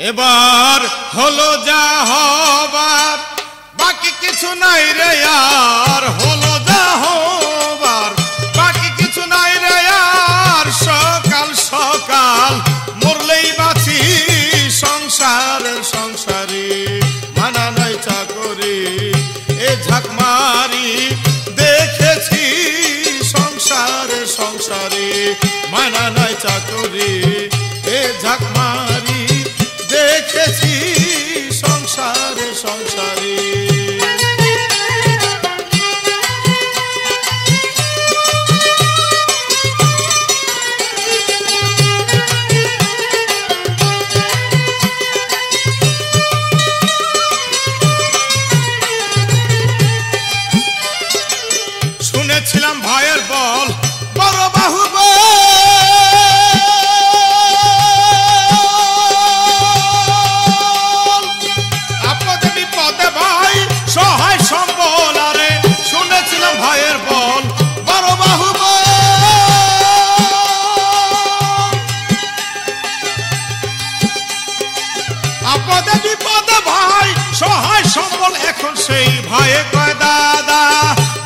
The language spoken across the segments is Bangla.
এবার হলো যা হবার, বাকি কিছু নাই রে আর। হলো যা হবার, বাকি কিছু নাই রে আর। সকাল সকাল মরলেই বাঁচি সংসারের সংসারী। মানা নাই চাকরি এ ঝাঁক মারি দেখেছি সংসারের সংসারী। মানা নাই চাকরি এ ঝাঁক মারি দেখেছি সংসারে সংসারে। শুনেছিলাম ভাইয়ের বল বড় বাহুবল, সহায় সম্বল। আরে শুনেছিলাম ভাইয়ের বল বড় বাহুবল। আপদে বিপদে ভাই সহায় সম্বল। এখন সেই ভাইয়ে কয় দাদা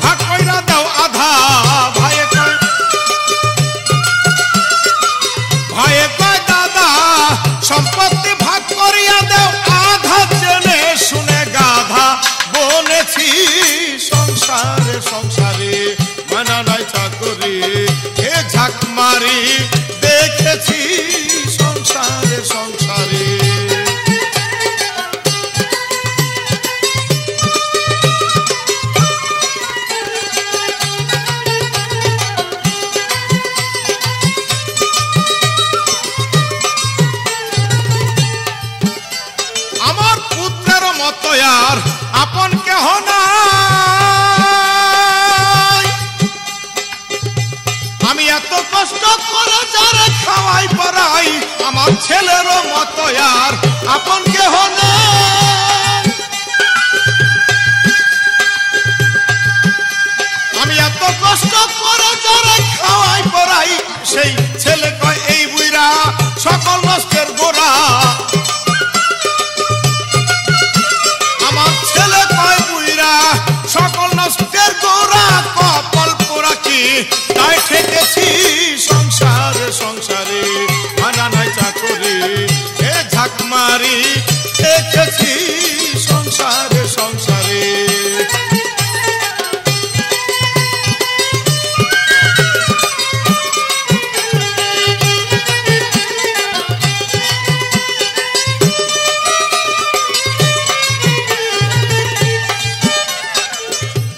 ভাগ কইরা দাও আধা। ভাইয়ে কয় দাদা সম্পত্তি ভাগ করিয়া দাও আধা। জেনে শুনে গাধা বলেছি সংসারে সংসারে। মানা নাই চাকরি এ ঝাঁক মারি দেখেছি সংসারে সংসারে। আমার পুত্রের মতো আর আপন কেহ নাই। আমি এত কষ্ট করে যারে খাওয়াই পড়াই। আমার ছেলেরও মতো আর আপন কেহ নাই। আমি এত কষ্ট করে যারে খাওয়াই পড়াই। সেই ছেলে কয় এই বুইরা সকল নষ্টের গোড়া। আমার ছেলে কয় বুইরা সকল নষ্টের গোড়া। কপাল পোড়া কি তাই ঠেকেছি সংসারে সংসারে। মানা নাই চাকরি এ ঝাঁক মারি দেখেছি সংসারে সংসারে।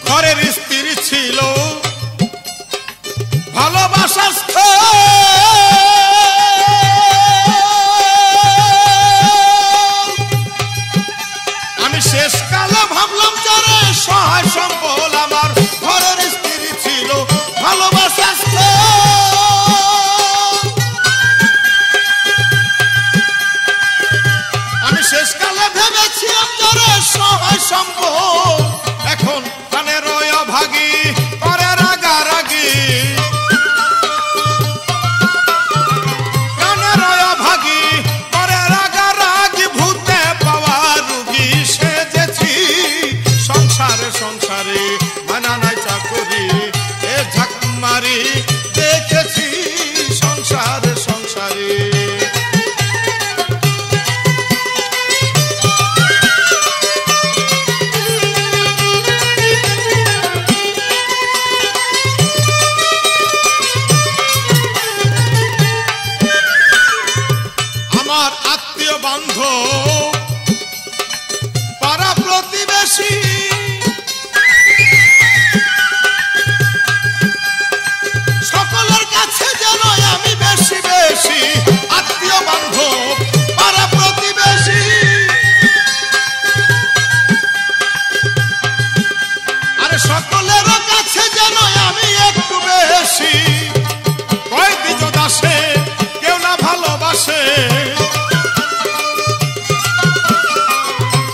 ঘরের স্ত্রী ছিল ভালোবাসার আমি শেষকালে ভাবলাম যারে সহায় সম্বল। আমার ঘরের স্ত্রী ছিল ভালোবাসার আমি শেষকালে ভেবেছিলাম যারে সহায় সম্বল। এখন কানের ভাগি করে রাগারাগি। কানের ভাগি করে রাগারাগি। ভূতে পাওয়া রুগী সেজেছি সংসারে সংসারে। মানা নাই চাকরি এ ঝাঁক মারি দেখেছি সংসারে সংসারে। আমার আত্মীয় বান্ধব পাড়া প্রতিবেশী সকলের কাছে যেন আমি বেশি বেশি। আত্মীয় বান্ধব পাড়া প্রতিবেশী আরে সকলের কাছে যেন আমি একটু বেশি। কয় দিজ দাসে কেউ না ভালোবাসে।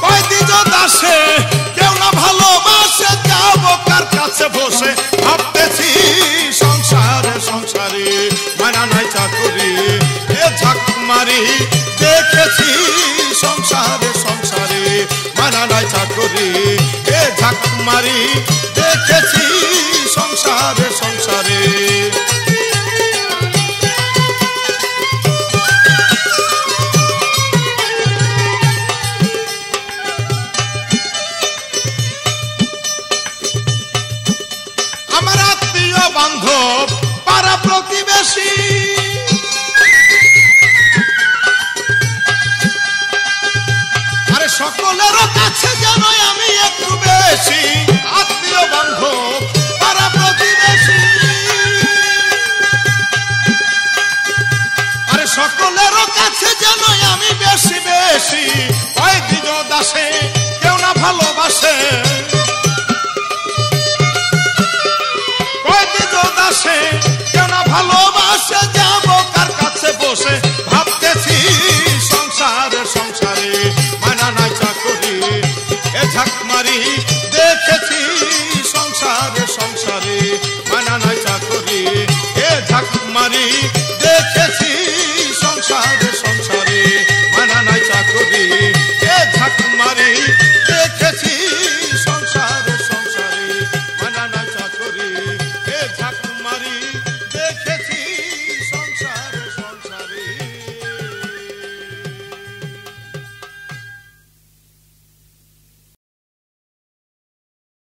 কয় দিজ দাসে কেউ না ভালোবাসে। যাবো কার কাছে বসে ভাবতেছি সংসারে সংসারে। মানা নাই চাকরি এ ঝাঁক মারি দেখেছি মারি দেখেছি সংসারে সংসারে। আমার আত্মীয় বান্ধব পাড়া প্রতিবেশী আরে সকলের কাছে যেন আমি একটু বেশি, আত্মীয় বান্ধব পাড়া প্রতিবেশী আরে সকলের কাছে যেন আমি বেশি বেশি। ওই দিজ দাসে কেউ না ভালোবাসে